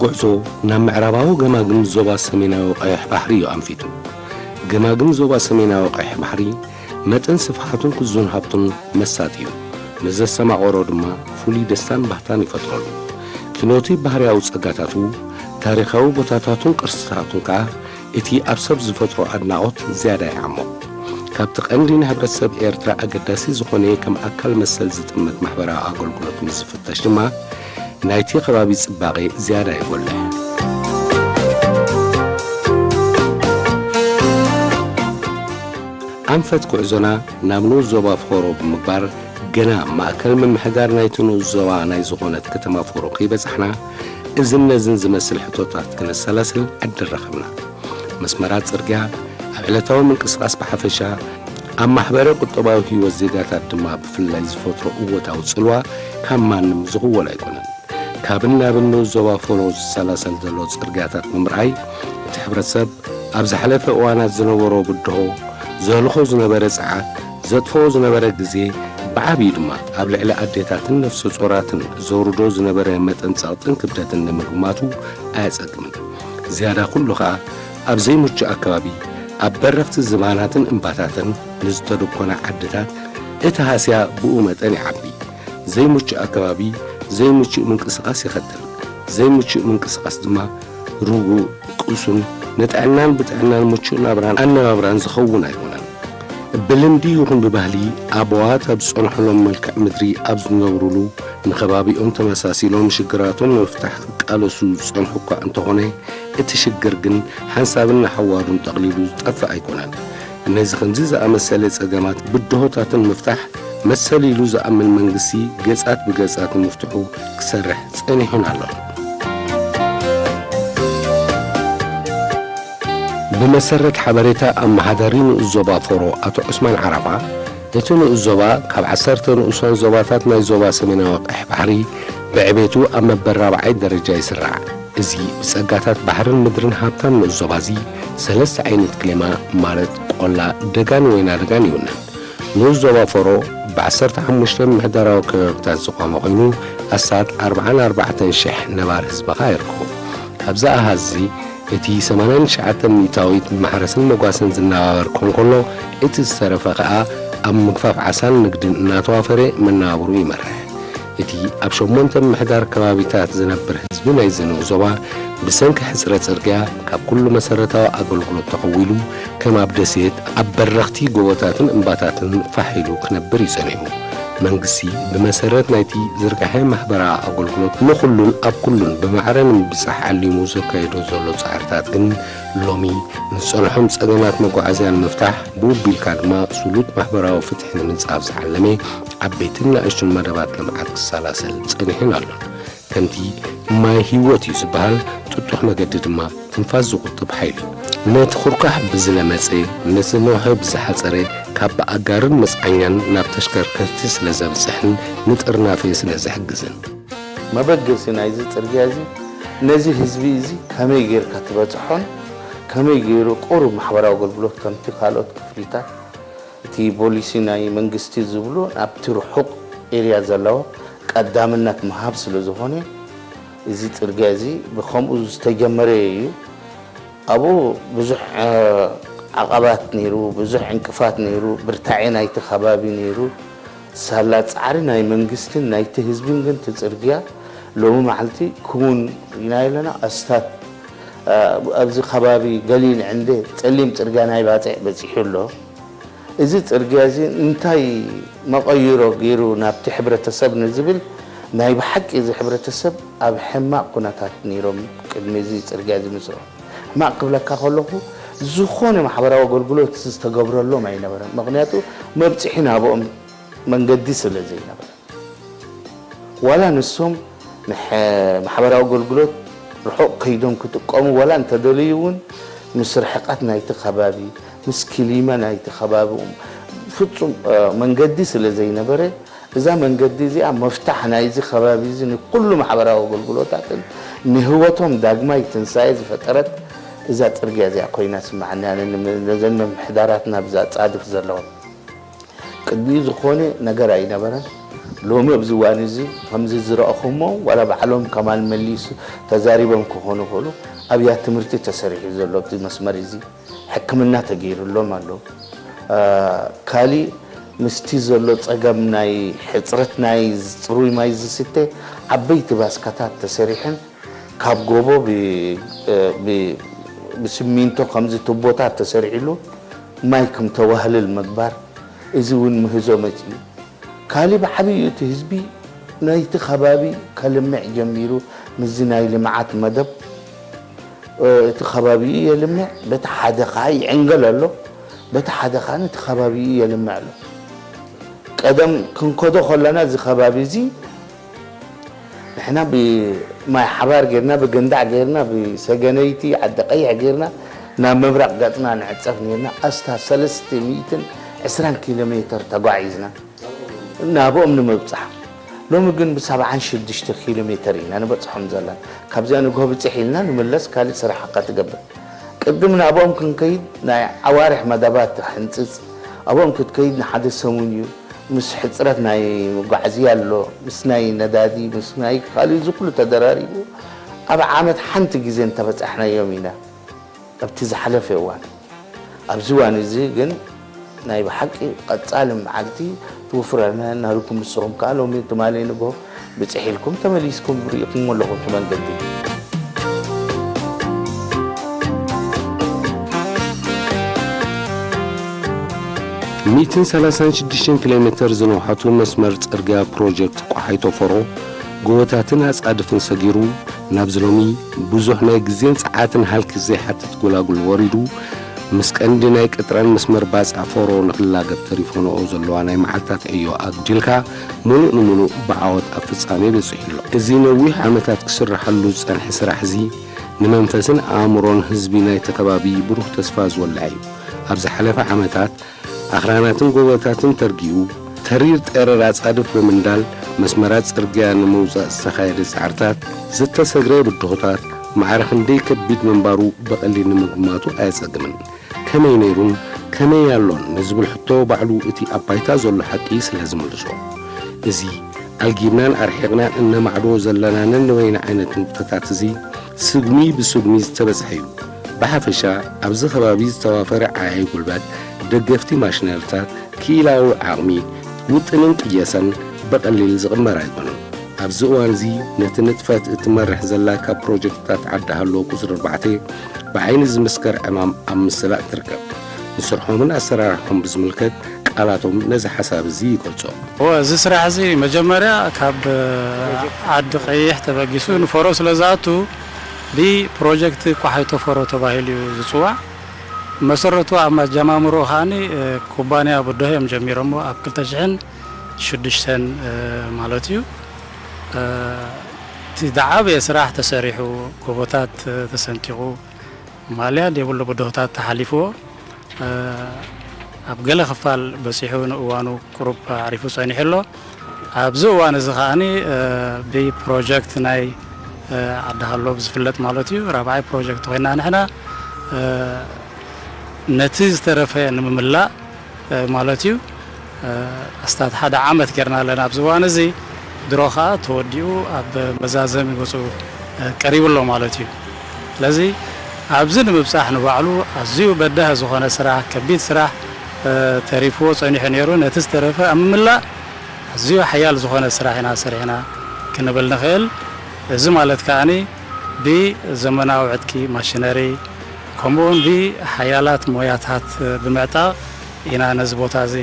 ጉዕዞ ናብ ምዕራባዊ ገማግም ዞባ ሰሜናዊ ቀይሕ ባሕሪ እዩ ኣንፊቱ። ገማግም ዞባ ሰሜናዊ ቀይሕ ባሕሪ መጠን ስፍሓቱን ክዙን ሃብቱን መሳጥ እዩ። ንዘሰማቆሮ ድማ ፍሉይ ደስታን ባህታን ይፈጥረሉ። ኪኖቲ ባህርያዊ ጸጋታቱ ታሪኻዊ ቦታታቱን ቅርስታቱን ከዓ እቲ ኣብ ሰብ ዝፈጥሮ ኣድናቆት ዝያዳ ይዓምቕ። ካብቲ ቀንዲ ንሕብረተሰብ ኤርትራ ኣገዳሲ ዝኾነ ከም ኣካል መሰል ዝጥመት ማሕበራዊ ኣገልግሎት ምስ ዝፍተሽ ድማ ናይቲ ከባቢ ጽባቐ ዝያዳ ይጎልሕ። ኣንፈት ጉዕዞና ናብ ንኡስ ዞባ ፍቆሮ ብምግባር ገና ማእከል ምምሕዳር ናይቲ ንኡስ ዞባ ናይ ዝኾነት ከተማ ፍቆሮ ከይበጻሕና እዝን ነዝን ዝመስል ሕቶታት ክነሰላስል ኣደረኸብና። መስመራት ጽርግያ ኣብ ዕለታዊ ምንቅስቓስ ብሓፈሻ ኣብ ማሕበረ ቁጠባዊ ህይወት ዜጋታት ድማ ብፍላይ ዝፈጥሮ እወታዊ ጽልዋ ካብ ማንም ዝኽወል ኣይኮነን። ካብን ናብን ንኡስ ዞባ ፍቆሮ ዝሰላሰል ዘሎ ጽርግያታት ብምርኣይ እቲ ሕብረተሰብ ኣብ ዝሓለፈ እዋናት ዝነበሮ ብድሆ ዘልኾ ዝነበረ ፀዓት ዘጥፍኦ ዝነበረ ግዜ ብዓብዪ ድማ ኣብ ልዕሊ ኣዴታትን ነፍሰ ጾራትን ዘውርዶ ዝነበረ መጠን ጸቕጥን ክብደትን ንምግማቱ ኣያጸግምን። ዝያዳ ኩሉ ከዓ ኣብ ዘይምቹእ ኣከባቢ ኣብ በረኽቲ ዝባናትን እምባታትን ንዝተደኰነ ዓድታት እቲ ሃስያ ብኡ መጠን ይዓቢ። ዘይምቹእ ኣከባቢ ዘይምቹእ ምንቅስቓስ ይኸተል። ዘይምቹእ ምንቅስቓስ ድማ ርጉእ ቁሱን ንጥዕናን ብጥዕናን ምቹእ ናብራን ኣነባብራን ዝኸውን ኣይኮነን። ብልምዲ ይኹን ብባህሊ ኣቦዋት ኣብ ዝጸንሐሎም መልክዕ ምድሪ ኣብ ዝነብሩሉ ንኸባቢኦም ተመሳሲሎም ሽግራቶም ንምፍታሕ ክቃለሱ ዝጸንሑ እኳ እንተኾነ እቲ ሽግር ግን ሓንሳብን ሓዋዱን ጠቕሊሉ ዝጠፍእ ኣይኮነን። እነዚ ከምዚ ዝኣመሰለ ጸገማት ብድሆታትን ምፍታሕ መሰል ኢሉ ዝኣምን መንግስቲ ገጻት ብገጻት ምፍትሑ ክሰርሕ ጸኒሑን ኣሎ። بمسرة حبريتا أما حداري نؤس زوبا فورو أتو عثمان عرفة إتو نؤس زوبا كاب عسرت نؤسان زوباتات ناي زوبا سمينا وقح بحري بعبيتو أما بالرابعي درجة يسرع إزي بسقاتات بحر المدرن هابتان نؤس زوبا زي سلس عينت كلمة مالت قولا دقان وينا دقان يونان نؤس زوبا فورو بعسرت حمشتن محدارا وكبتات زوقا مغينو أسات 44 شح نبار هزبقا يركو أبزاء هازي إتي سمانان شعاتن ميتاويت محرسن مقاسن زناور كونكولو إتي السرفقاء أم مقفاف عسان نقدن ناتوافري من نابرو يمرح إتي أبشومونتن محدار كبابيتات زنبر حزبنا يزنو زوا بسنك حسرة سرقيا كاب كل مسارتا أقلقلو تقويلو كما بدسيت أبرغتي قوتاتن انباتاتن فحيلو كنبر يسنعو منقسي بمسارات نايتي زرقحي محبرا أقلقلوت نخلون أب كلون بمعرن بصح علمو زكايدو زولو صعرتات كن لومي نصنحهم سأغنات مقو عزيان مفتاح بوب بالكادما سلوت محبرا وفتحنا من صعب زعلمي عبيتنا اشتن مدبات لمعات السلاسل سأغنحين اللون كنتي ما هيوتي زبال تطوحنا قدد ما تنفاز قطب حيلي نت خرقح بزلماتي نسنوها بزحصري كاب أجارن مسعيان نبتشكر كرتيس لزبسحن نتقرنا في سلازحجزن ما بقيسين عايز ترجعزي نزي حزبي زي كم يغير كاتبات حون كم يغيروا قرب محبرة وقلبلوت كنتي خالوت كفريتا تي بوليسيناي منغستي زبلو ابترو حق اريا زلاو قدامنات محابس لزهوني زي ترجعزي بخمو استجمري أبو بزح عقبات نيرو بزح انكفات نيرو برتاعي نايت خبابي نيرو سهلات عاري ناي منقستين نايت هزبين قنت ترقيا لو معلتي كون يناي لنا أستاذ أبزي خبابي قليل عندي تقليم ترقيا ناي باتع بزيحو له إذا ترجعي أنتي ما غيروا غيروا نبت حبرة السب نزبل نايب حق إذا حبرة السب أب حما قناتات نيرم كدمزي ترجعي مصر ما قبل كخلقه زخون محبرة وقولوا تستجبر له ما ينبر مغنياته ما بتحين أبوهم من قديس اللي زي نبر ولا نسهم محبرة وقولوا رحوا قيدهم كتقوم ولا أنت دليون مسرحقاتنا يتخبابي مسكليما يتخبابهم فتم من قديس اللي زي نبره إذا من قديس مفتاحنا يزي خبابي زي كل محبرة وقولوا تعتن نهوتهم داقما يتنسايز فترت إذا ترجع زي قوينا سمعنا لأن من حضاراتنا بزات صادق زلوا قدي زخوني نجار عينا برا لو ما بزواني زي هم زي زرقهم ولا بعلم كمال مليس تزاريبهم كهونو كله أبيات مرتي تسرح زلوا بدي مسمار زي حكمنا تغير له مالو كالي مستي زلوا تجمعنا حصرتنا يزروي ما يزسته عبيت بس كتات تسرحن كاب جوبو ب بسمينتو خمسة تبوتات تسرعيلو ما يكم توهل المدبر إزون مهزومتي كالي بحبي تهزبي نايت خبابي كلمع جميرو مزناي لمعات مدب تخبابي يلمع بتحدقاي عنقل له بتحدقان تخبابي يلمع له قدم كنكدو خلنا زي خبابي زي احنا ما حبار غيرنا بقندع غيرنا بسجنيتي عدقيع غيرنا نام مبرق قطنا نعصفنينا استا 320 كيلومتر تقعيزنا نابو من مبصح لو مجن ب76 كيلومتر انا بصحم زلان كابزان غو بصحيلنا نملس كالي صراحه قتقبل قدمنا ابوم كنكيد نا عوارح مدبات حنصص ابوم كتكيد حدث سمونيو مس حصرتنا مغعزيا له مسناي ندادي مسناي خالي زكل تدراريبو اب عامت حنت غزي انت بصحنا يومينا ابتي زحلف يوان ابزوان زي جن ناي بحقي قصال معلتي توفرنا نهلكم الصوم قالوا مي تمالين بو بصحيلكم تمليسكم بريكم ولكم تمنددي 136 كيلومتر زنوحاتو مسمر صرغيا بروجكت قحيتو فرو ጎቦታትን አጻድፍን ሰጊሩ ናብዝሎሚ ብዙሕ ናይ ግዜን ሰዓትን ሃልክ ዘይ ሓትት ጎላጉል ወሪዱ ምስቀንዲ ናይ ቅጥረን መስመር ባጻፎሮ ንኽላገብ ተሪፎኖ ዘለዋ ናይ መዓልታት እዮ ኣግጅልካ ሙሉእ ንሙሉእ ብዓወት ኣብ ፍጻሜ በጽሒሉ እዚ ነዊሕ ዓመታት ክስራሐሉ ዝጸንሐ ስራሕ እዚ ንመንፈስን ኣእምሮን ህዝቢ ናይ ተከባቢ ብሩህ ተስፋ ዝወልዕ እዩ ኣብ ዝሓለፈ ዓመታት ኣኽራናትን ጎቦታትን ተርጊኡ ተሪር ጠረራ ጻድፍ በመንዳል መስመራት ጽርግያ ንመውጻእ ዝተኻየደ ጻዕርታት ዝተሰግረ ብድሆታት ማዕረኽ እንደይ ከቢድ መንባሩ በቀሊል ንምግማቱ ኣያጸግምን ከመይ ነይሩን ከመይ ያሎን ንዝብል ሕቶ ባዕሉ እቲ ኣባይታ ዘሎ ሓቂ ስለዝምልሶ እዚ ኣልጊብናን ኣርሒቕናን እነማዕዶ ዘለናንን ንወይና ዓይነት ንጥፈታት እዚ ስግሚ ብስግሚ ዝተበጽሐዩ ብሓፈሻ ኣብዚ ከባቢ ዝተዋፈረ ዓያይ ጉልበት ደገፍቲ ማሽነሪታት ኪላዊ ዓቕሚ ውጥንን ቅየሰን በቀሊል ዝቕመር ኣይኮነን ኣብዚ እዋን እዚ ነቲ ንጥፈት እትመርሕ ዘላ ካብ ፕሮጀክትታት ዓዳሃሎ ቁፅሪ 4 ብዓይኒ ዝምስከር ዕማም ኣብ ምስላእ ትርከብ ንስርሖምን ኣሰራርሖም ብዝምልከት ቃላቶም ነዚ ሓሳብ እዚ ይገልጾ እዚ ስራሕ እዚ መጀመርያ ካብ ዓዲ ቀይሕ ተበጊሱ ንፈሮ ስለዛቱ ብፕሮጀክት ቋሕይቶ ፈሮ ተባሂሉ ዝጽዋዕ መሰረቱ ኣብ መጀማምሮ ኻኒ ኩባንያ ብድሆ እዮም ጀሚሮሞ ኣብ 2006 ማለት እዩ ትዳዓበ ስራሕ ተሰሪሑ ጎቦታት ተሰንቲቑ ማልያ ደብሎ ብድሆታት ተሓሊፍዎ ኣብ ገለ ክፋል በሲሑ ንእዋኑ ቁሩብ ዓሪፉ ጸኒሕሎ ኣብዚ እዋን እዚ ኻኒ ብፕሮጀክት ናይ ዓዳሃሎ ብዝፍለጥ ማለት እዩ ራብዓይ ፕሮጀክት ኮይና ንሕና ነቲ ዝተረፈ ንምምላእ ማለት እዩ ኣስታት ሓደ ዓመት ገርና ኣለና ኣብዚ እዋን እዚ ድሮኻ ተወዲኡ ኣብ መዛዘም ይወፁ ቀሪብሎ ማለት እዩ ስለዚ ኣብዚ ንምብፃሕ ንባዕሉ ኣዝዩ በዳህ ዝኾነ ስራሕ ከቢድ ስራሕ ተሪፍዎ ጸኒሑ ነይሩ ነቲ ዝተረፈ ኣብ ምምላእ ኣዝዩ ሓያል ዝኾነ ስራሕ ኢና ሰሪሕና ክንብል ንኽእል እዚ ማለት ከዓኒ ብዘመናዊ ዕጥቂ ማሽነሪ ከምኡውን ብሓያላት ሞያታት ብምዕጣቕ ኢና ነዚ ቦታ እዚ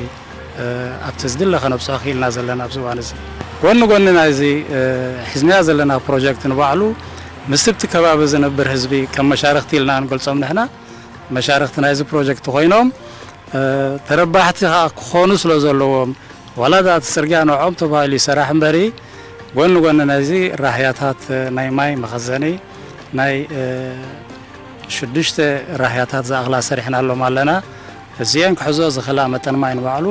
ኣብቲ ዝድለ ከነብፅሖ ኺኢልና ዘለና ኣብዚ እዋን እዚ ጎኒ ጎኒ ናይዚ ሒዝናዮ ዘለና ፕሮጀክት ንባዕሉ ምስቲ ከባቢ ዝነብር ህዝቢ ከም መሻርክቲ ኢልና ንገልፆም ንሕና መሻርክቲ ናይዚ ፕሮጀክት ኮይኖም ተረባሕቲ ክኾኑ ስለ ዘለዎም ዋላዳ እቲ ፅርግያ ንዖም ተባሂሉ ይስራሕ እምበሪ ጎኒ ጎኒ ናይዚ ራህያታት ናይ ማይ መኸዘኒ ናይ 6 ራህያታት ዝኣኽላ ሰሪሕና ኣሎም ኣለና እዚአን ክሕዞ ዝኽእላ መጠን ማይ ንባዕሉ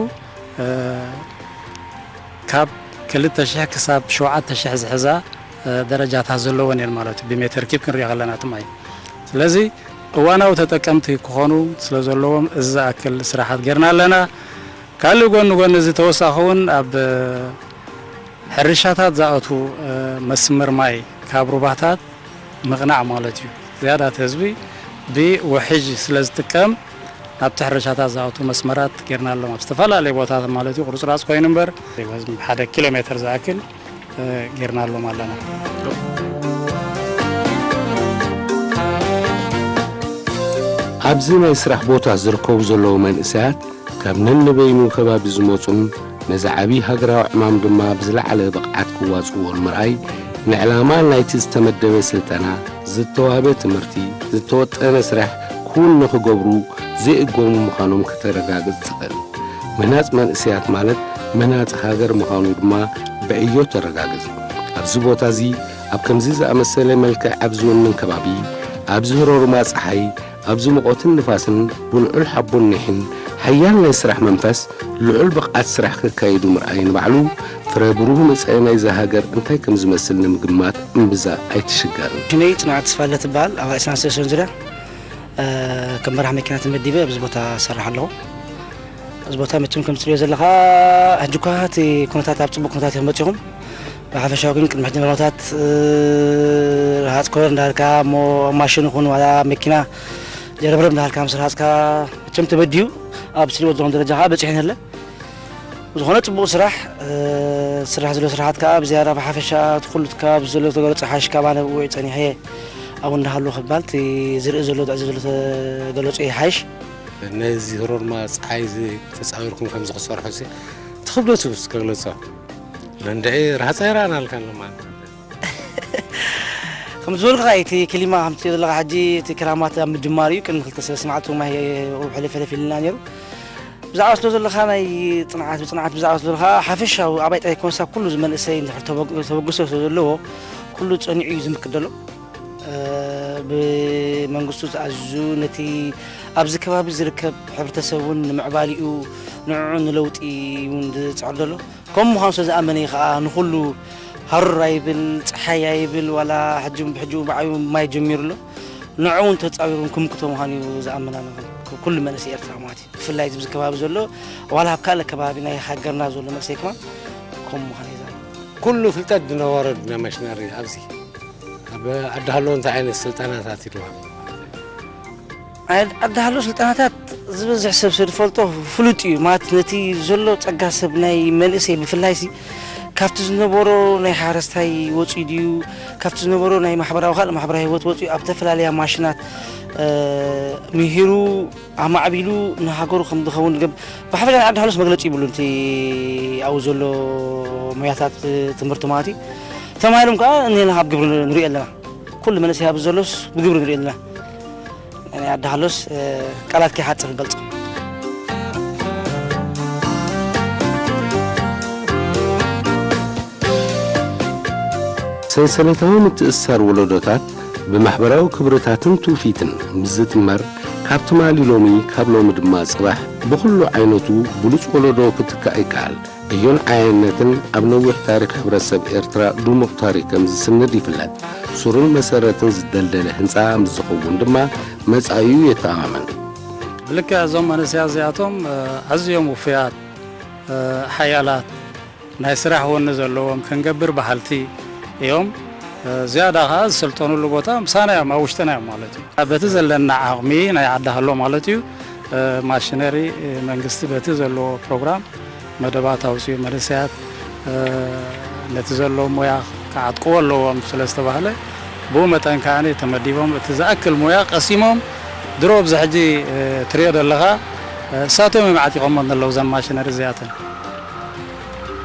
ካብ 2000 ክሳብ 7000 ዝሕዛ ደረጃታት ዘለወን እየን ማለት እዩ ብሜትር ኪብ ክንሪኦ ከለና እቲ ማይ ስለዚ እዋናዊ ተጠቀምቲ ክኾኑ ስለ ዘለዎም እዚ ዝኣክል ስራሓት ጌርና ኣለና ካልእ ጎኒ ጎኒ እዚ ተወሳኺ እውን ኣብ ሕርሻታት ዝኣቱ መስመር ማይ ካብ ሩባታት ምቕናዕ ማለት እዩ ዝያዳት ህዝቢ ብውሕጅ ስለ ዝጥቀም ናብቲ ሕርሻታት ዝኣቱ መስመራት ጌርና ኣሎም ኣብ ዝተፈላለዩ ቦታታት ማለት እዩ ቁርፅራፅ ኮይኑ እምበር 1 ኪሎ ሜትር ዝኣክል ጌርና ኣሎም ኣለና ኣብዚ ናይ ስራሕ ቦታ ዝርከቡ ዘለዉ መንእሰያት ካብ ነንበይኑ ከባቢ ዝመፁን ነዚ ዓብዪ ሃገራዊ ዕማም ድማ ብዝለዓለ ብቕዓት ክዋፅዎን ምርኣይ ንዕላማ ናይቲ ዝተመደበ ስልጠና ዝተዋህበ ትምህርቲ ዝተወጠነ ስራሕ ኩሉ ንኽገብሩ ዘይእጎሙ ምዃኖም ከተረጋግፅ ትኽእል መናፅ መንእሰያት ማለት መናፅ ሃገር ምዃኑ ድማ ብዕዮ ተረጋግፅ ኣብዚ ቦታ እዚ ኣብ ከምዚ ዝኣመሰለ መልክዕ ኣብ ዝውንን ከባቢ ኣብ ዝህረሩማ ፀሓይ ኣብዚ ሙቐትን ንፋስን ብልዑል ሓቦን ኒሕን ሓያል ናይ ስራሕ መንፈስ ልዑል ብቕዓት ስራሕ ክካየዱ ምርኣይ ንባዕሉ ፍረ ብሩህ መፅአ ናይ ሃገር እንታይ ከም ዝመስል ንምግማት እምብዛ ኣይትሽገርን ሽነይ ፅንዓት ተስፋለ ትበሃል ኣብ እሳን ሰሰን ዙርያ ከም መራሒ መኪና ተመዲበ ኣብዚ ቦታ ሰርሕ ኣለኹ እዚ ቦታ መቸም ከም ትሪኦ ዘለኻ ሕጂ እኳ እቲ ኩነታት ኣብ ፅቡቅ ኩነታት እዮም መፂኹም ብሓፈሻዊ ግን ቅድሚ ሕጂ ኩነታት ረሃፅ ኮር እንዳልካ እሞ ማሽን ይኹን ዋላ መኪና ጀረብረብ እንዳልካ ምስ ረሃፅካ መቸም ተበድዩ ኣብ ትሪኦ ዘለኹም ደረጃ ከዓ በፂሕን ኣለ ዝኾነ ፅቡቅ ስራሕ ዘሎ ስራሓት ከዓ ብዝያዳ ብሓፈሻ ትኩሉትካ ብዘሎ ተገለፀ ሓሽካ ባነ ውዒ ፀኒሐ ኣብኡ እንዳሃሉ ክባል እቲ ዝርኢ ዘሎ ዳዕ ዘሎ ተገለፁ ሓሽ ነዚ ህሮርማ ፀሓይ ተፃዊርኩም ከም ዝኽሰርሑ ሲ ትኽብለቱ ስከግለፆ ለንድዒ ረሃፃ ይረአና ኣልካሎ ማለት ከም ዝበልካ እቲ ክሊማ ከም ትሪኦ ዘለካ ሕጂ እቲ ክራማት ኣብ ምድማር እዩ ቅድሚ 2 ሰዓት ማይ ሕልፍ ኢልና ነይሩ ብዛዕባ ስለ ዘለካ ናይ ፅንዓት ብዛዕባ ስለ ዘለካ ሓፈሻዊ ኣባይ ጣይ ኮንሳ ኩሉ ዝመንእሰይ ተበግሶ ስለ ዘለዎ ኩሉ ፀኒዑ እዩ ዝምክድ ዘሎ ብመንግስቱ ዝኣዝዙ ነቲ ኣብዚ ከባቢ ዝርከብ ሕብረተሰቡን ንምዕባሊኡ ንዕዑ ንለውጢ እውን ዝፅዕር ዘሎ ከምኡ ምዃኑ ስለ ዝኣመነ ከዓ ንኩሉ ሃሩር ኣይብል ፀሓይ ኣይብል ዋላ ሕጂ በዓዩ ማይ ጀሚሩ ኣሎ ንዕኡ እውን ተፃዊሩ ክምክቶ ምዃኑ እዩ ዝኣመና ኩሉ መንእሰይ ኤርትራ ማለት እዩ ብፍላይ እዚ ከባቢ ዘሎ ዋላ ኣብ ካልእ ከባቢ ናይ ሃገርና ዘሎ መንእሰይ ከማ ከምኡ ምዃኑ እዩ ኩሉ ፍልጠት ዝነበሮ ድና ማሽነሪ ኣብዚ ኣብ ዓዲ እንታይ ዓይነት ስልጠናታት ይድዋ ዓዲ ስልጠናታት ዝበዝሕ ሰብ ዝፈልጦ ፍሉጥ እዩ ማለት ነቲ ዘሎ ፀጋ ሰብ ናይ መንእሰይ ብፍላይ ካብቲ ዝነበሮ ናይ ሓረስታይ ወፂኡ ድዩ ካብቲ ዝነበሮ ናይ ማሕበራዊ ካልእ ማሕበራዊ ህይወት ወፂኡ ኣብ ተፈላለያ ማሽናት ምሂሩ ኣማዕቢሉ ንሃገሩ ከም ዝኸውን ብሓፈሻ ናይ ዓዲ ሃሎስ መግለፂ ይብሉ እቲ ኣብኡ ዘሎ ሞያታት ትምህርቲ ማለት እዩ ተማሂሮም ከዓ እኒና ኣብ ግብሪ ንሪኦ ኣለና ኩሉ መንእሰይ ኣብ ዘሎስ ብግብሪ ንሪኦ ኣለና ናይ ዓዲ ሃሎስ ቃላት ከይሓፅር ንገልፆ ሰንሰለታዊ ምትእስሳር ወለዶታት ብማሕበራዊ ክብርታትን ትውፊትን ምዝትመር ካብ ትማሊ ሎሚ ካብ ሎሚ ድማ ፅባሕ ብኩሉ ዓይነቱ ብሉፅ ወለዶ ክትካእ ይከኣል እዮን ዓየነትን ኣብ ነዊሕ ታሪክ ሕብረተሰብ ኤርትራ ድሙቕ ታሪክ ከም ዝስንድ ይፍለጥ ሱሩን መሰረትን ዝደልደለ ህንፃ ምዝኸውን ድማ መጻኢዩ የተኣማመን ብልክዕ እዞም መንእሰያት እዚኣቶም ኣዝዮም ውፍያት ሓያላት ናይ ስራሕ ወኒ ዘለዎም ክንገብር ባህልቲ እዮም ዝያዳ ከዓ ዝሰልጠኑሉ ቦታ ምሳና እዮም ኣብ ውሽጥና እዮም ማለት እዩ በቲ ዘለና ዓቕሚ ናይ ዓዲ ሃሎ ማለት እዩ ማሽነሪ መንግስቲ በቲ ዘለዎ ፕሮግራም መደባት ኣውፅኡ መንእሰያት ነቲ ዘለዎ ሞያ ክዓጥቅዎ ኣለዎም ስለ ዝተባህለ ብኡ መጠን ከዓኒ ተመዲቦም እቲ ዝኣክል ሞያ ቀሲሞም ድሮ ብዚ ሕጂ ትሪኦ ዘለኻ ساتهم معتيهم من الله زماشنا رزياتن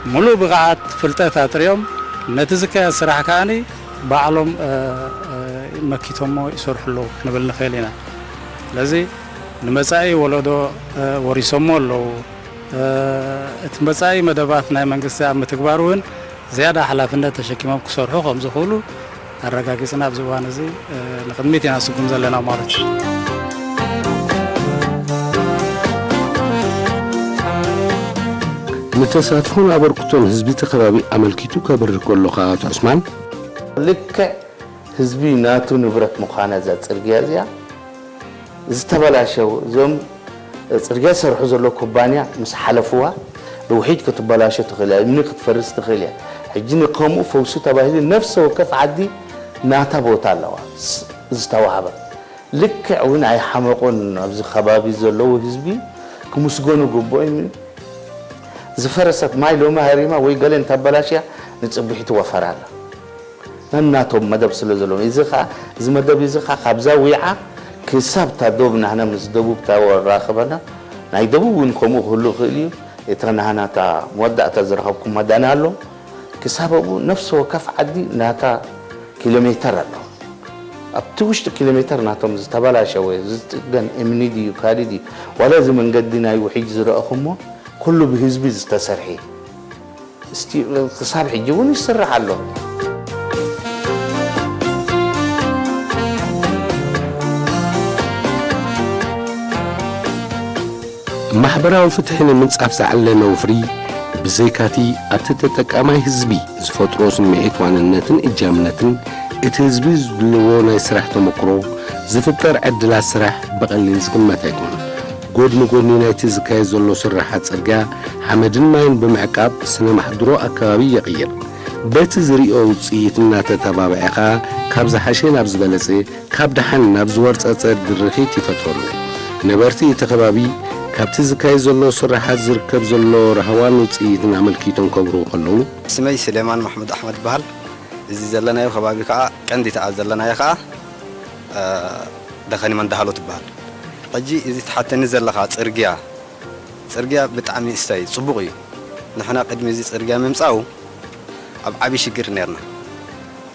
ملو بقعات فلتات اليوم نتزكى الصراحة كاني بعلم مكيتهم يسرح له نبل خيلنا لذي نمساي ولدو وريسمو له تمساي مدباتنا منقصة متكبرون زيادة حلافنا تشكيمهم كسرحوا خمس خلو الرجاجسنا بزوان زي نقدمتنا سكون زلنا مارج نتساتفون أبركتون هزبي تقرابي أملكيتو كبر كل خاطر عثمان لك هزبي ناتو نبرت مخانة ذات سرقيازيا زتبلاشوا زوم سرقيا سرحوا زلو كوبانيا مس حلفوها روحيد كتبلاشوا تخليها مني كتفرس تخليها حجيني قوموا فوسو تباهلي نفسه وكف عدي ناتا بوتا لوا زتوهبا لك وين اي حمقون ابز خبابي زلو هزبي كمسغونو غبوي زفرست ماي لوما هريما وي قالن تبلاشيا نصبحي توفراله نناتهم مدب سلازلون يزخا زمدب يزخا خبزا ويعا كساب تدوبنا هنا مزدبوب تا وراخبنا ناي دبوون كومو كله خليو يترنا هنا تا مودع تزرحكم مدانا له كسابو نفسه كف عدي ناتا كيلومتر له ابتوش كيلومتر ناتهم تبلاشا وي زتقن امنيدي وكاليدي ولا زمن قدنا يوحي زرقهم كله بهزبي تسرحي استي صار حجون يسرح له محبراو فتحنا من صاف زعلنا وفري بزيكاتي اتتتقاماي حزبي زفطروس ميت واننتن اجامنتن اتحزبي زلونا يسرح تمكرو زفطر عدل السرح بقليل زقمت يكون قدن قدني نايتي زكاي زلو سرحات سرقا حمدن ماين بمعقاب سنة محضرو أكابي يغير بيت زريقو وصيتنا تتبابعقا كابز حاشين أبز بلسي كاب دحان نابز ورط أتر درخي تفترلو نبرتي تخبابي كابتي زكاي زلو سرحات زركب زلو رهوان وصيتنا عمل كيتون كبرو قلو اسمي سليمان محمد أحمد بهال إزي زلنا يو خبابي كا كندي تعال زلنا يخا دخاني من دهالو تبهال قجي إذا حتى نزل لها صرقيا بتعمي استاي صبغي نحن قد مزي صرقيا ممصاو أبعبي شجر نيرنا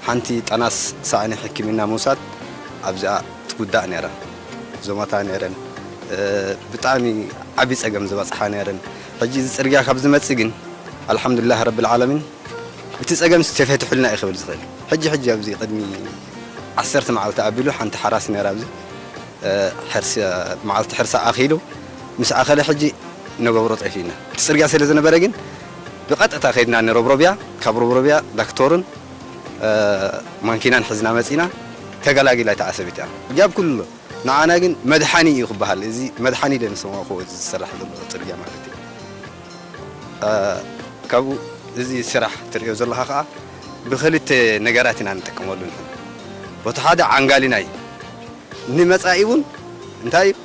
حنتي تناس ساعني حكيمنا موساد أبزع تقدا نيرا زماتا نيرن بتعمي عبي سجم زباس حنيرن قجي صرقيا خبز متسجن الحمد لله رب العالمين بتسجم استفهت حلنا يخبل زغير حجي أبزي قدمي عسرت مع تعبيلو حنت حراس نيرا أبزي حرس معلت حرس أخيلو مس أخلي حجي نجورت عفينا تسرقة سلزنا برجين بقطع تأخذنا نروبروبيا كبروبروبيا دكتورن ممكن حزنا مسينا كجلاجي لا تعسبتها جاب كله نعنا جن مدحاني يخبها الذي مدحاني لين سماه هو السرح الترجمة مالتي كابو الذي سرح تريوز الله خا بخلت نجاراتنا نتكملون وتحدى عنقاليناي نمسائيون انتاي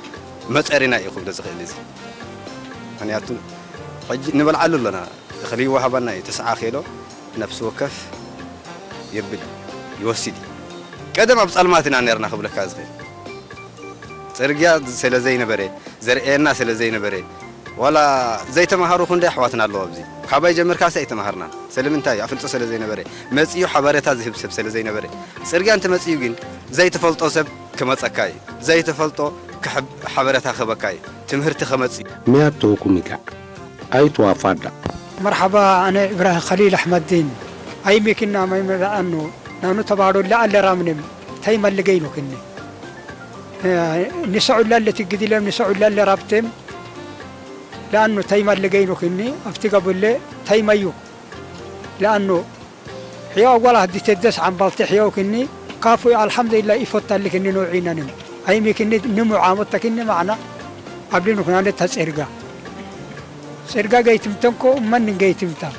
مسأرنا يخوف دزخيل لزي أنا أتون نبل علو لنا خليه وهبنا يتسعى خيلو نفس وكف يبل يوسدي قدم أبصال ما تنانيرنا خبل كازغيل سرقيا سلا زي نبري زرقنا سلا زي نبري ولا زي تمهارو خندي حواتنا الله أبزي خباي جمر كاسة تمهارنا سلم انتاي عفلتو سلا زي نبري مسيو حبارتها زهب سب سلا زي نبري سرقيا انت مسيو جين زي تفلطو سب كما تسكاي زي تفلطو كحب حبرتها خبكاي تمهرت خمسي مياتوكم ميكا أي توافادا مرحبا أنا إبراهيم خليل أحمد الدين أي ميكنا ما يمر عنه نحن تبارو لا اللي رامنم تيم اللي جينو كني نسعود لا اللي تجدي لهم نسعود لا اللي رابتم لأنه تيم اللي جينو كني أفتقب اللي تيم أيو لأنه حياة ولا هدي تدس عن بلطي حياة كني كافو الحمد لله يفوت اللي كني نوعينا نم أي ميكني نمو عامتك كني معنا قبل كنا نتحس سرقة جايتم تنكو من جايتم تا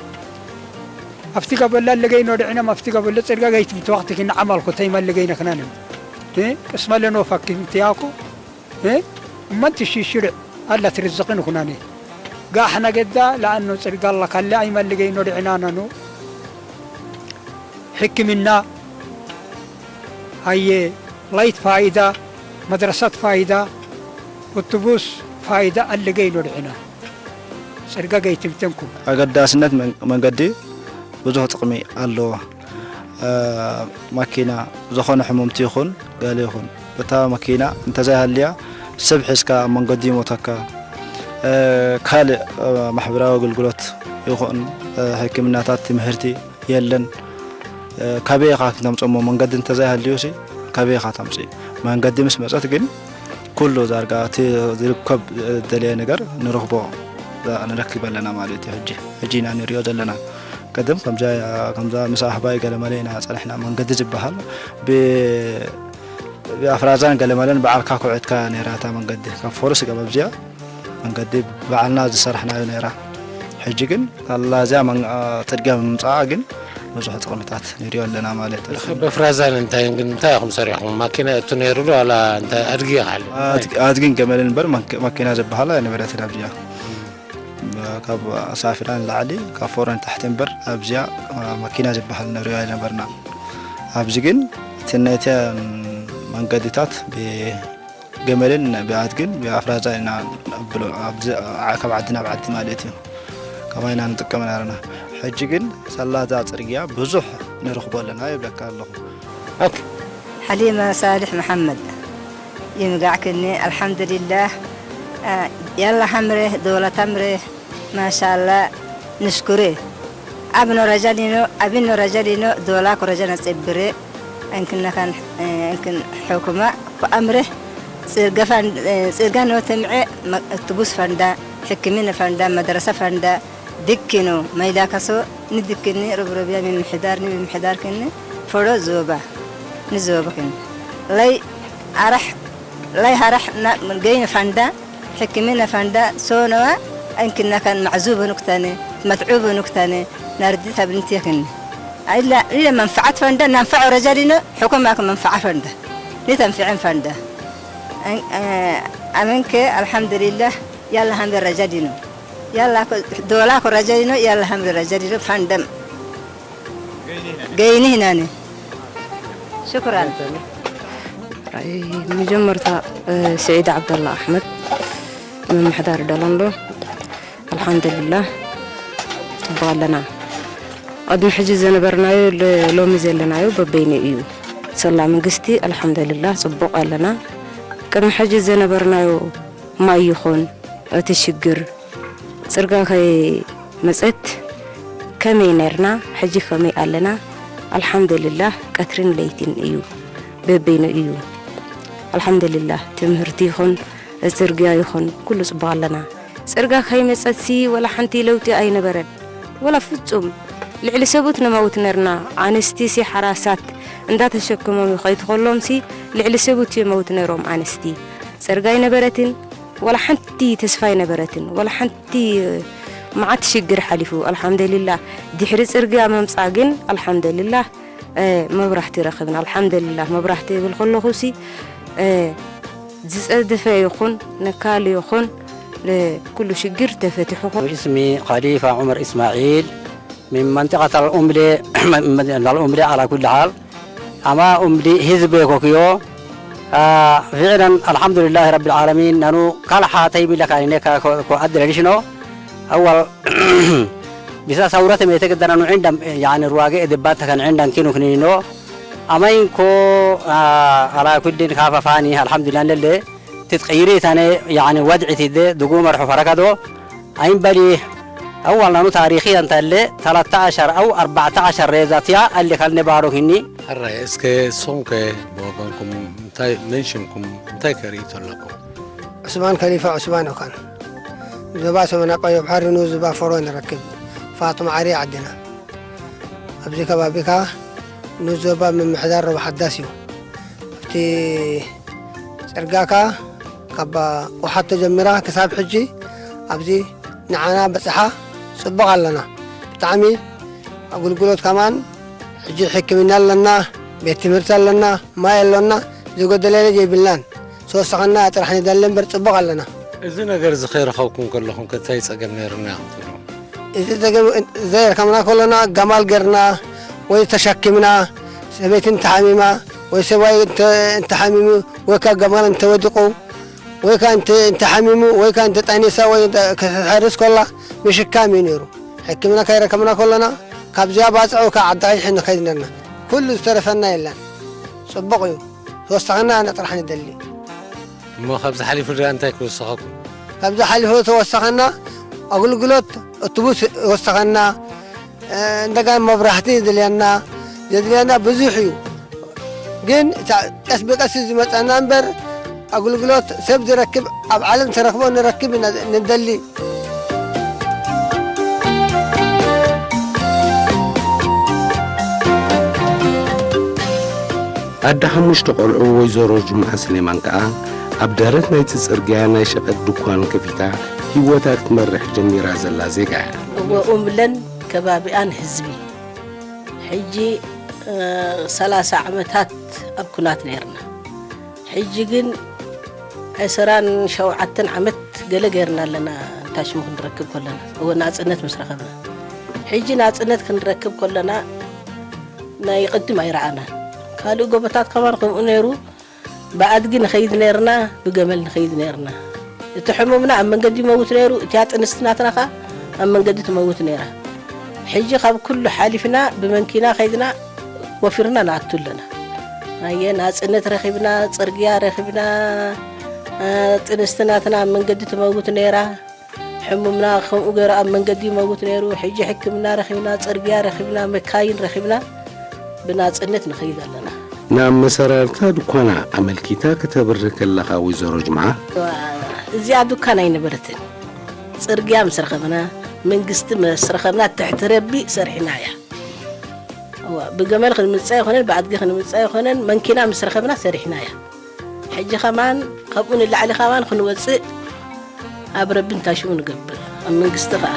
أفتكر بالله اللي جاينا رعنا ما أفتكر بالله سرقة جايتم وقتك إن عملكم تيم اللي جاينا خنانم اسم الله نوفك انتياكو ما تشي شرع الله ترزقنا خناني قا احنا قدا لأنه سرقة الله قال لي أيما اللي جاينا رعنا نو حكمنا هاي لايت فايدة مدرسة فايدة أوتوبوس فايدة اللي جاينو رعنا سرقة جاي تمتنكم أقداسنت من قدي بزوج تقمي الله ماكينة زخون حمومتي خون قال يخون بتا ماكينة انت زي هالليا سبحسكا من قدي موتكا كالي محبراو قلقلوت يخون حكمناتات تمهرتي يلن كابيخا تمصمو من قد انت زي هالليوسي كابيخا تمصي من قد مسمصت ግን كله زارغا تركب دلي ነገር نرخبو نركب لنا مالتي حجينا نريو دلنا قدم كمزا مساحباي قلمالينا صلحنا من قد جبحال بافرازان قلمالن بعلكا كوعدكا نيراتا من قد كفورس قببجيا من قد بعلنا زسرحنا نيرا حجي ግን الله زي من تدقم مصا ግን ብዙሕ ጥቅምታት ንሪኦ ኣለና ማለት እዩ በፍራዛን እንታይ ኢኹም ሰሪሕኩም ማኪና እትነይሩሉ ዋላ እንታይ ኣድጊ ይኻል ኣድጊን ገመልን እምበር ማኪና ዝበሃላ ንብረት ኣብዚያ ካብ ኣሳፊራን ላዕሊ ካብ ፎረን ታሕቲ እምበር ኣብዚያ ማኪና ዝበሃል ንሪኦ ነበርና ኣብዚ ግን እቲ ናይተን መንገድታት ብገመልን ብኣድግን ብኣፍራዛን ኢና ነብሎ ካብ ዓዲ ናብ ዓዲ ማለት እዩ ከማይና ንጥቀም ነርና حجي ግን ሰላታ ጽርግያ ብዙሕ ንረኽቦ ኣለና ይብለካ ኣለኹ ኦኬ حليمة صالح محمد يمقعكني الحمد لله يلا حمره دولة حمره ما شاء الله نشكره ابن رجلينو دولاك رجلنا صبري يمكن كان يمكن حكومة وامره سرقانو تمعي تبوس فندا حكمين فندا مدرسة فندا دكينو ما يداكسو ندكني ربربيا من محدار كني فرو زوبا نزوبا كني لاي هرح من جين فندا حكمنا فندا سونوا يمكن كان معزوب نكتاني متعوب نكتاني نرديتها بنتي كني إلا منفعة فندا ننفع رجالنا حكومة منفعة فندا لتنفعين فندا أمنك الحمد لله يلا هم رجالنا يلا دولاك رجالنا يلا هم رجالنا فندم جايني هنا شكرا مجمرتا سعيد عبد الله أحمد من محضر دلندو الحمد لله بغلنا قد محجز نبرنايو لو مزلنايو ببيني إيو صلى من قستي الحمد لله صبق لنا كم حجز نبرنايو ما يخون أتشجر سرقا خي مسأت كمي نرنا حجي كمي قالنا الحمد لله كثرين ليتين إيو ببين إيو الحمد لله تمهرتي خون سرقا يخون كل صبغ لنا سرقا خي مسأت سي ولا حنتي لوتي أي نبرد ولا فتوم لعلي سبوتنا موت نرنا عنستي سي حراسات عندها تشكمهم يخيط خلهم سي لعلي سبوتي موت نروم عنستي سرقا نبرتين ولا حنتي تسفاي نبرتين ولا حنتي ما عاد شجر حلفو الحمد لله دي حرس ارجع ممصاقين الحمد لله ما برحتي رخبنا الحمد لله ما برحتي بالخلوخوسي جزء دفاع يخون نكال يخون لكل شجر تفتحه. اسمي خليفة عمر إسماعيل من منطقة الأملي على كل حال أما أملي حزب كوكيو فعلا الحمد لله رب العالمين نانو كل حاتي بلك عينيك كأدر ليشنو أول بس ثورة ما يتقدر إنه عندهم يعني رواقة دبات كان عندهم كينو كنينو أما إنكو على كل خاف فاني الحمد لله لله تتغيري ثاني يعني وضعتي ده دقوم رح فركضو أين بالي أول نانو تاريخيا تلي 13 أو 14 ريزاتيا اللي كان نبارو هني الرئيس كسونك بوبانكم تاي منشنكم تاي كريتو لكم عثمان خليفة عثمان وكان زبا سمنا قوي بحر نو زبا فرون ركب فاطمة عري عدنا أبزيك بابيكا نو زبا من محضر وحداسيو تي سرقاكا كبا وحتى جمرا كساب حجي أبزي نعانا بسحة صبغ لنا تعمي أقول قلوت كمان حجي حكمنا لنا بيت مرسل لنا ما يلنا زوجة دليل جيب لنا سو سخنا أترحني دلنا برصبغ لنا إذا نقدر زخير خوكم كلهم كتايس أجمع رنا إذا زي كمان كلنا جمال قرنا ويتشكمنا سبيت انت حميمة ويسوي انت حميمة وكا جمال انت ودقوا ويكان انت حميمو ويكان انت طانيسا وي كحارس كله مشكام ينيرو حكمنا كيركمنا كلنا كابزا باصعو كعداي حنا كيدنا كل استرفنا يلا صبقوا توسخنا انا طرح ندلي مو خبز حليف الرا انت يكوسخكم كابزا حليف توسخنا اقول قلت اتوبوس وسخنا እንደገና መብራህቲ ዘድልያና ብዙሕ እዩ ግን ቀስ በቀስ ዝመፀና እምበር ኣገልግሎት ሰብ ዝረክብ ኣብ ዓለም ተረክቦ ንረክብ ንደሊ ኣዳ ሓሙሽተ ቆልዑ ወይዘሮ ጅምዓ ስሌማን ከዓ ኣብ ዳረት ናይቲ ፅርግያ ናይ ሸቐጥ ድኳን ከፊታ ህይወታ ክትመርሕ ጀሚራ ዘላ ዜጋ ወኡምለን ከባቢኣን ህዝቢ ሕጂ 30 ዓመታት ኣብ ኩናት ነርና ሕጂ ግን 27 ዓመት ገለ ገርና ኣለና ታሽሙ ክንረክብ ከለና ወናጽነት ምስ ረኸብና ሕጂ ናጽነት ክንረክብ ከለና ናይ ቅድም ኣይረኣና ካልእ ጎቦታት ከማን ከምኡ ነይሩ ብኣድጊ ንኸይድ ነርና ብገመል ንኸይድ ነርና እቲ ሕሙምና ኣብ መንገዲ ይመውት ነይሩ እቲ ኣጥንስትናትና ኸ ኣብ መንገዲ ትመውት ነይራ ሕጂ ካብ ኩሉ ሓሊፍና ብመንኪና ኸይድና ወፊርና ናኣቱለና ኣየ ናጽነት ረኺብና ጽርግያ ረኺብና ጥንስትናትና ኣብ መንገዲ ትመውት ነይራ ሕሙምና ከምኡ ገይሩ ኣብ መንገዲ ይመውት ነይሩ ሕጂ ሕክምና ረኺብና ጽርግያ ረኺብና መካይን ረኺብና ብናጽነት ንኸይድ ኣለና ናብ መሰረርታ ድኳና ኣመልኪታ ከተብርህ ከለኻ ወይዘሮ ጅምዓ እዚኣ ድኳን ኣይነበረትን ጽርግያ ምስ ረኸብና መንግስቲ ምስ ረኸብና ትሕቲ ረቢ ሰርሒና እያ ብገመል ክንምፃእ ይኮነን ብኣድጊ ክንምፃእ ይኮነን መንኪና ምስ ረኸብና ሰሪሕና እያ ሕጂ ኸማን ካብኡ ንላዕሊ ኸማን ክንወፅእ ኣብ ረቢ እንታሽሙ ንገብር ኣብ መንግስቲ ኸኣ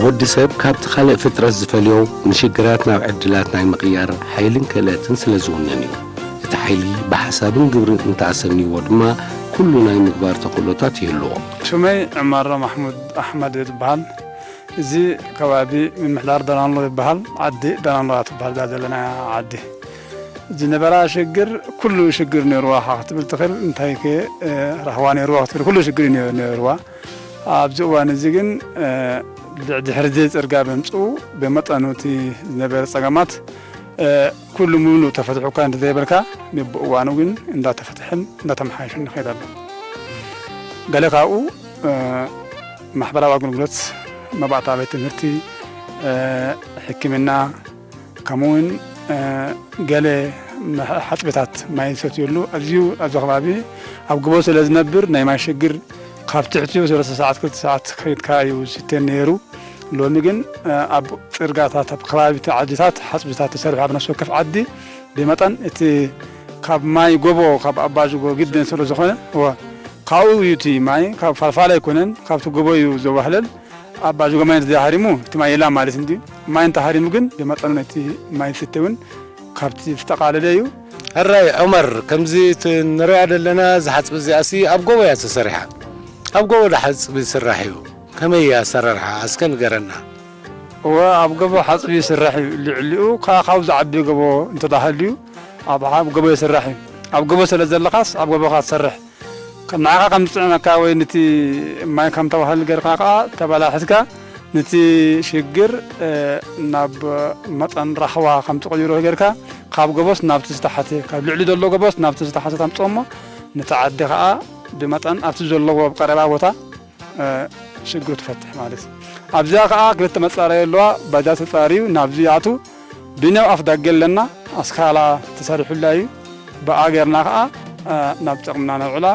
ወዲ ሰብ ካብቲ ካልእ ፍጥረት ዝፈልዮ ንሽግራት ናብ ዕድላት ናይ ምቕያር ሓይልን ክእለትን ስለ ዝውነን እዩ እቲ ሓይሊ ብሓሳብን ግብርን እንተኣሰኒዎ ድማ ኩሉ ናይ ምግባር ተኽእሎታት ይህልዎ ሽመይ ዕመሮ ማሕሙድ ኣሕመድ ይበሃል እዚ ከባቢ ምምሕዳር ደናንሎ ይበሃል ዓዲ ደናንሎ ትበሃል ዘለና ዓዲ ዝነበራ ሽግር ኩሉ ሽግር ነይርዋ ክትብል ትኽእል እንታይ ረኽባ ነይርዋ ክትብል ኩሉ ሽግር ነይርዋ ኣብዚ እዋን እዚ ግን ድሕሪ ፅርግያ ብምፅኡ ብመጠኑ እቲ ዝነበረ ፀገማት ኩሉ ሙሉእ ተፈትሑ እኳ እንተዘይበልካ ብእዋኑ ግን እንዳተፈትሕን እንዳተመሓየሽን ንኸይድ ኣሎ ገለ ካብኡ ማሕበራዊ ኣገልግሎት መባእታ ቤት ትምህርቲ ሕክምና ከምኡውን ገለ ሓፅቤታት ማይ ዝሰትየሉ ኣዝዩ ኣብዚ ከባቢ ኣብ ግቦ ስለ ዝነብር ናይ ማይ ሽግር ካብ ትሕትኡ 3 ሰዓት 2 ሰዓት ከይድካ እዩ ዝስተ ነይሩ ሎሚ ግን ኣብ ፅርጋታት ኣብ ከባቢ ዓዲታት ሓፅቤታት ተሰሪሑ ኣብ ነፍሲ ወከፍ ዓዲ ብመጠን እቲ ካብ ማይ ጎቦ ካብ ኣባጅጎ ግድን ስለ ዝኾነ ካብኡ እዩ እቲ ማይ ካብ ፋልፋላ ኣይኮነን ካብቲ ጎቦ እዩ ዘዋህለል ኣባጅጎ ማይ እንተዘይሃሪሙ እቲ ማይ የላ ማለት እንዲ ማይ እንተሃሪሙ ግን ብመጠኑ ነቲ ማይ ዝስተ እውን ካብቲ ዝተቃለለ እዩ ሕራይ ዑመር ከምዚ ንሪኣ ዘለና ዝሓፅቢ እዚኣሲ ኣብ ጎቦ እያ ተሰሪሓ ኣብ ጎቦ ዳሓፅቢ ዝስራሕ እዩ ከመይ እያ ኣሰራርሓ እስከ ንገረና ኣብ ጎቦ ሓፅቢ ይስራሕ እዩ ልዕሊኡ ካብኡ ዝዓቢ ጎቦ እንተዳሃልዩ ኣብ ጎቦ ይስራሕ እዩ ኣብ ጎቦ ስለ ዘለኻስ ኣብ ጎቦኻ ትሰርሕ ንዓኻ ከም ዝፅዕነካ ወይ ነቲ ማይ ከም ተባህል ጌርካ ከዓ ተበላሕትካ ነቲ ሽግር ናብ መጠን ረኽባ ከም ትቕይሮ ጌርካ ካብ ጎቦስ ናብቲ ዝተሓተ ካብ ልዕሊ ዘሎ ጎቦስ ናብቲ ዝተሓተ ተምፅኦ እሞ ነቲ ዓዲ ከዓ ብመጠን ኣብቲ ዘለዎ ቀረባ ቦታ ሽግሩ ትፈትሕ ማለት እዩ ኣብዚኣ ከዓ ክልተ መፃረዪ ኣለዋ ባጃጅ ተፃርዩ ናብዚ ኣቱ ብነው ኣፍ ዳጌ ኣለና ኣስካላ ተሰሪሑላ እዩ ብኣ ጌርና ከዓ ናብ ጥቕምና ነውዕላ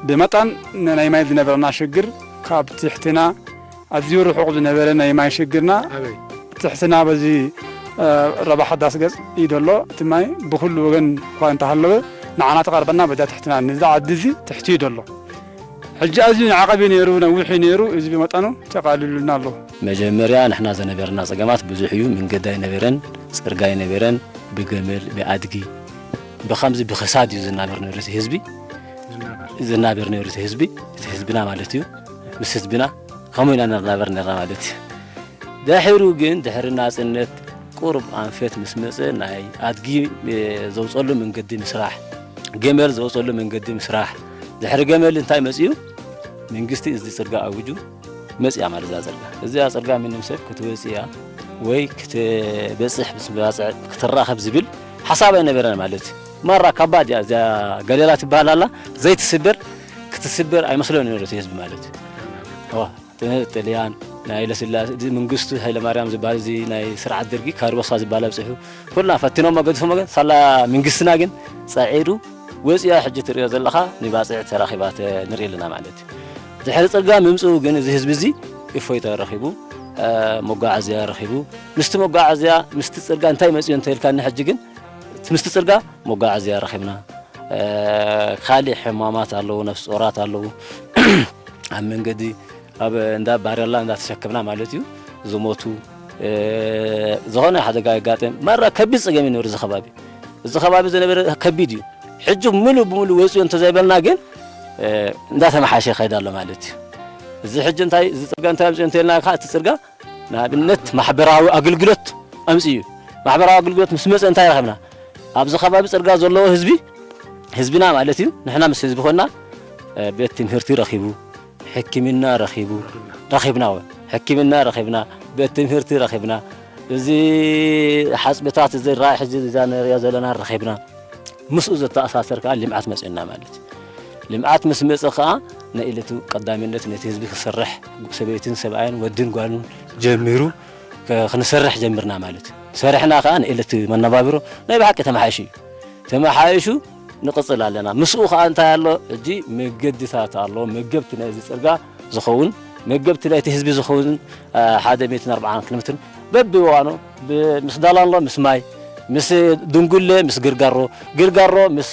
ብመጠን ናይ ማይ ዝነበረና ሽግር ካብ ትሕትና ኣዝዩ ርሑቕ ዝነበረ ናይ ማይ ሽግርና ትሕትና በዚ ረባሕ ሓዳስ ገፅ እዩ ደሎ እቲ ማይ ብኩሉ ወገን እኳ እንተሃለወ ንዓና ተቐርበና በዛ ትሕትና ንዛ ዓዲ እዚ ትሕቲ እዩ ደሎ ሕጂ ኣዝዩ ንዓቐቢ ነይሩ ነዊሕ ነይሩ እዚ ብመጠኑ ተቃሊሉልና ኣሎ መጀመርያ ንሕና ዝነበረና ፀገማት ብዙሕ እዩ መንገዲ ኣይነበረን ፅርግያ ኣይነበረን ብገመል ብኣድጊ ብኸምዚ ብክሳድ እዩ ዝናበር ነይሩ እቲ ህዝቢ ዝናበር ነይሩ እቲ ህዝብና ማለት እዩ ምስ ህዝብና ከምኡ ኢና ንናበር ነርና ማለት እዩ ድሕሩ ግን ድሕሪ ናፅነት ቁርብ ኣንፈት ምስ መፀ ናይ ኣድጊ ዘውፀሉ መንገዲ ምስራሕ ገመል ዘውፀሉ መንገዲ ምስራሕ ድሕሪ ገመል እንታይ መፅዩ መንግስቲ እዚ ፅርግያ ኣውጁ መፅያ ማለት እዛ ፅርግያ እዚኣ ፅርግያ ምንም ሰብ ክትወፅያ ወይ ክትበፅሕ ብስባፅዕ ክትራኸብ ዝብል ሓሳብ ኣይነበረን ማለት መራ ከባድ እያ እዚኣ ገሌላ ትበሃል ኣላ ዘይትስበር ክትስበር ኣይመስሎን ነይሩ ህዝቢ ማለት ጣልያን ናይ ለስላሴ መንግስቱ ሃይለማርያም ዝበሃል እዚ ናይ ስርዓት ደርጊ ካርቦሳ ዝበሃል ኣብፅሑ ኩልና ፈቲኖም ገዲፎም ሳላ መንግስትና ግን ፀዒሩ ወፅያ ሕጂ ትሪኦ ዘለኻ ንባፅዕ ተራኺባት ንርኢ ኣለና ማለት ድሕሪ ፅርግያ ምምፅኡ ግን እዚ ህዝቢ እዚ እፎይታ ረኺቡ መጓዓዝያ ረኺቡ ምስቲ መጓዓዝያ ምስቲ ፅርግያ እንታይ መፅዩ እንተልካኒ ሕጂ ግን ምስቲ ፅርግያ መጓዓዝያ ረኺብና ካልእ ሕማማት ኣለዉ ነፍሲ ጦራት ኣለዉ ኣብ መንገዲ ኣብ እንዳ ባርያላ እንዳተሸከምና ማለት እዩ ዝሞቱ ዝኾነ ሓደጋ ይጋጠም መራ ከቢድ ፀገም ይነብር እዚ ከባቢ ዝነበረ ከቢድ እዩ ሕጂ ሙሉእ ብሙሉእ ወፅዩ እንተዘይበልና ግን እንዳተመሓሸ ይኸይድ ኣሎ ማለት እዩ እዚ ሕጂ እንታይ እዚ ፅርግያ እንታይ ኣምፅኡ እንተኢልና ከዓ እቲ ፅርግያ ንኣብነት ማሕበራዊ ኣገልግሎት ኣምፅኡ እዩ ማሕበራዊ ኣገልግሎት ምስ መፀ እንታይ ረኺብና ኣብዚ ከባቢ ፅርግያ ዘለዎ ህዝቢና ማለት እዩ ንሕና ምስ ህዝቢ ኮይና ቤት ትምህርቲ ረኺቡ ሕክምና ረኺብና ሕክምና ረኺብና ቤት ትምህርቲ ረኺብና እዚ ሓፅብታት እዚ ራእይ ሕጂ እዛ ንሪኦ ዘለና ረኺብና ምስኡ ዘተኣሳሰር ከዓ ልምዓት መፅና ማለት ልምዓት ምስ መፀ ከዓ ናይ ኢለቱ ቀዳሚነት ነቲ ህዝቢ ክሰርሕ ሰበይትን ሰብኣይን ወድን ጓልን ጀሚሩ ክንሰርሕ ጀሚርና ማለት ሰሪሕና ከዓ ንኢለት መነባብሮ ናይ ብሓቂ ተመሓይሹ ንቅፅል ኣለና ምስኡ ከዓ እንታይ ኣሎ ሕጂ መገድታት ኣሎ መገብቲ ናይዚ ፅርግያ ዝኸውን መገብቲ ናይቲ ህዝቢ ዝኸውን 140 ኪሎ ሜትር በቢዋኑ ምስ ዳላንሎ ምስ ማይ ምስ ድንጉሌ ምስ ግርጋሮ ምስ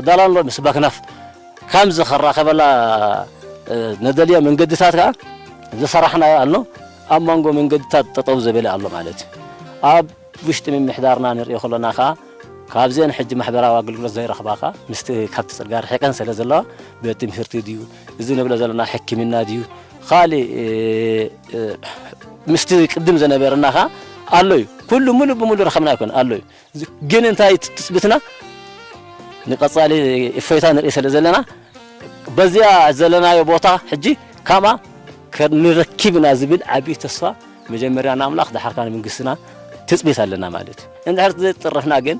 ዳላንሎ ምስ ባክናፍ ከምዚ ከራኸበላ ነደልያ መንገድታት ከዓ ዝሰራሕና ኣሎ ኣብ መንጎ መንገድታት ጠጠው ዘበለ ኣሎ ማለት ኣብ ውሽጢ ምምሕዳርና ንሪኦ ከለና ከዓ ካብዘን ሕጂ ማሕበራዊ ኣገልግሎት ዘይረኽባኻ ምስቲ ካብቲ ፅርግያ ርሒቀን ስለ ዘለዋ ቤት ትምህርቲ ድዩ እዚ ንብሎ ዘለና ሕክምና ድዩ ካልእ ምስቲ ቅድም ዝነበረና ከዓ ኣሎ እዩ ኩሉ ሙሉእ ብሙሉእ ረኸብና ይኮን ኣሎ እዩ ግን እንታይ ትፅብትና ንቐፃሊ እፎይታ ንርኢ ስለ ዘለና በዚያ ዘለናዮ ቦታ ሕጂ ካማ ክንረክብና ዝብል ዓብዪ ተስፋ መጀመርያ ንኣምላኽ ድሓርካ ንመንግስትና ትፅቢት ኣለና ማለት እዩ እንድሕር ዘይጥረፍና ግን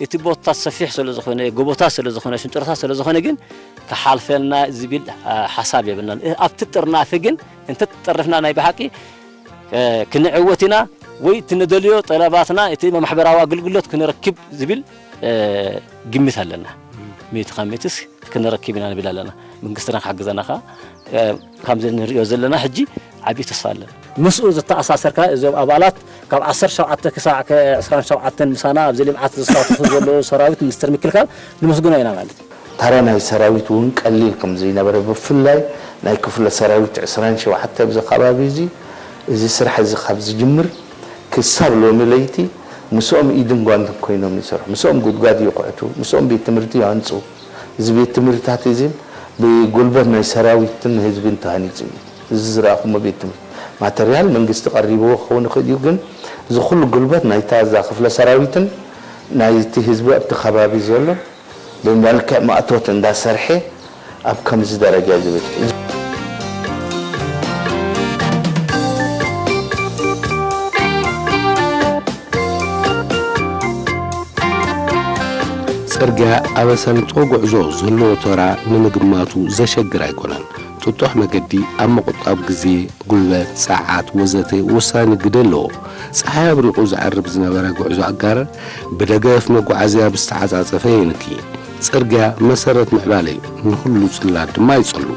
እቲ ቦታታት ሰፊሕ ስለ ዝኾነ ጎቦታት ስለ ዝኾነ ሽንጥሮታት ስለ ዝኾነ ግን ክሓልፈልና ዝብል ሓሳብ የብልናን ኣብቲ ጥርናፊ ግን እንተተጠረፍና ናይ ብሓቂ ክንዕወት ኢና ወይ ትንደልዮ ጠለባትና እቲ ማሕበራዊ ኣገልግሎት ክንረክብ ዝብል ግምት ኣለና ሚት ኻሜትስ ክንረክብ ኢና ንብል ኣለና መንግስትና ክሓግዘና ከዓ ከምዚ ንሪኦ ዘለና ሕጂ ዓብዪ ተስፋ ኣለና ምስኡ ዝተኣሳሰርካ እዞም ኣባላት ካብ 17 ክሳብ 27 ምሳና ኣብዚ ልምዓት ዝሳተፉ ዘለዉ ሰራዊት ሚኒስትር ምክልካል ንመስግኖ ኢና ማለት ታራ ናይ ሰራዊት እውን ቀሊል ከም ዘይነበረ ብፍላይ ናይ ክፍለ ሰራዊት 27 ኣብዚ ከባቢ እዚ ስራሕ እዚ ካብ ዝጅምር ክሳብ ሎሚ ለይቲ ምስኦም ኢድን ጓንትን ኮይኖም ይሰርሑ ምስኦም ጉድጓድ ይቑዕቱ ምስኦም ቤት ትምህርቲ ያንፁ እዚ ቤት ትምህርትታት እዚ ብጉልበት ናይ ሰራዊትን ህዝብን ተሃኒፁ እዚ ዝረኣኹሞ ቤት ትምህርቲ ማተርያል መንግስቲ ቀሪብዎ ክኸውን ይኽእል እዩ ግን እዚ ኩሉ ጉልበት ናይታ እዛ ክፍለ ሰራዊትን ናይቲ ህዝቢ ኣብቲ ከባቢ ዘሎ ብመልክዕ ማእቶት እንዳሰርሐ ኣብ ከምዚ ደረጃ ዝብል ፅርግያ ኣብ ሰንጦ ጉዕዞ ዘለዎ ተራ ንምግማቱ ዘሸግር ኣይኮነን ጥጡሕ መገዲ ኣብ ምቁጣብ ግዜ ጉልበት ሰዓት ወዘተ ወሳኒ ግደ ኣለዎ ፀሓይ ኣብሪቑ ዝዓርብ ዝነበረ ጉዕዞ ኣጋር ብደገፍ መጓዓዝያ ብዝተዓፃፀፈ የንኪ ፅርግያ መሰረት ምዕባለ እዩ ንኩሉ ፅላት ድማ ይፀሉ